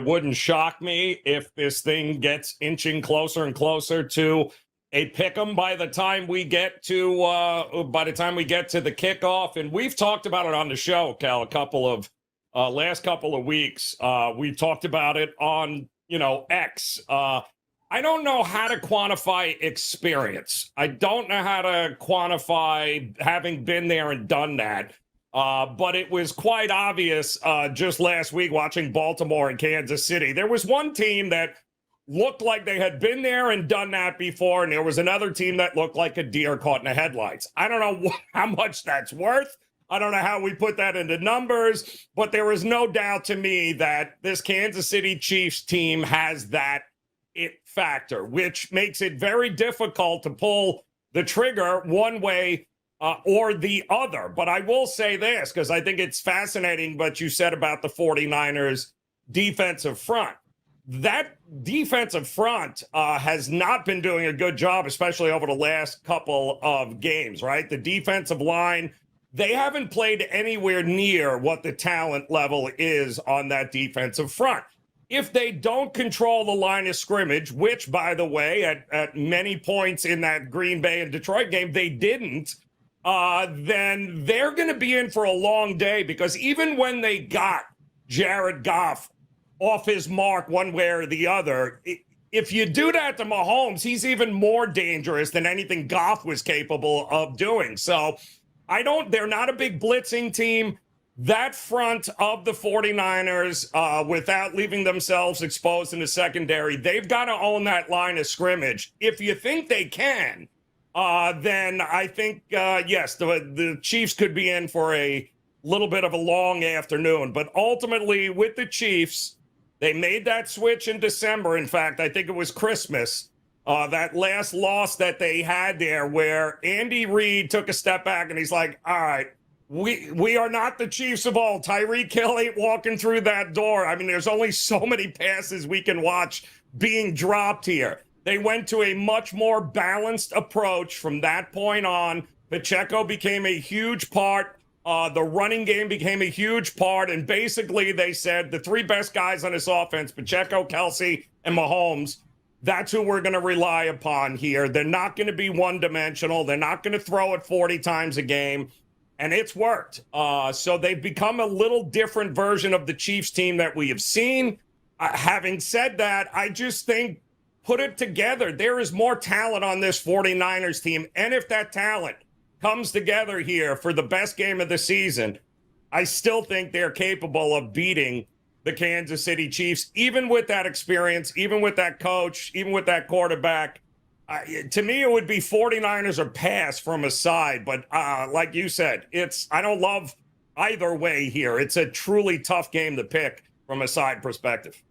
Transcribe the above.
It wouldn't shock me if this thing gets inching closer and closer to a pick'em by the time we get to the kickoff. And we've talked about it on the show, Cal, last couple of weeks. We talked about it on X. I don't know how to quantify experience. I don't know how to quantify having been there and done that. But it was quite obvious just last week watching Baltimore and Kansas City. There was one team that looked like they had been there and done that before, and there was another team that looked like a deer caught in the headlights. I don't know how much that's worth. I don't know how we put that into numbers, but there is no doubt to me that this Kansas City Chiefs team has that it factor, which makes it very difficult to pull the trigger one way or the other. But I will say this, because I think it's fascinating what you said about the 49ers defensive front. That defensive front has not been doing a good job, especially over the last couple of games, right? The defensive line, they haven't played anywhere near what the talent level is on that defensive front. If they don't control the line of scrimmage, which, by the way, at many points in that Green Bay and Detroit game, they didn't, then they're going to be in for a long day, because even when they got Jared Goff off his mark one way or the other, if you do that to Mahomes, he's even more dangerous than anything Goff was capable of doing. So they're not a big blitzing team. That front of the 49ers, without leaving themselves exposed in the secondary, they've got to own that line of scrimmage. If you think they can, then I think, yes, the Chiefs could be in for a little bit of a long afternoon. But ultimately, with the Chiefs, they made that switch in December. In fact, I think it was Christmas, that last loss that they had there, where Andy Reid took a step back and he's like, all right, we are not the Chiefs of old. Tyreek Hill ain't walking through that door. I mean, there's only so many passes we can watch being dropped here. They went to a much more balanced approach from that point on. Pacheco became a huge part. The running game became a huge part. And basically they said the three best guys on this offense, Pacheco, Kelsey, and Mahomes, that's who we're going to rely upon here. They're not going to be one-dimensional. They're not going to throw it 40 times a game. And it's worked. So they've become a little different version of the Chiefs team that we have seen. Having said that, I just think, put it together, there is more talent on this 49ers team. And if that talent comes together here for the best game of the season, I still think they're capable of beating the Kansas City Chiefs, even with that experience, even with that coach, even with that quarterback. To me, it would be 49ers or pass from a side. But like you said, I don't love either way here. It's a truly tough game to pick from a side perspective.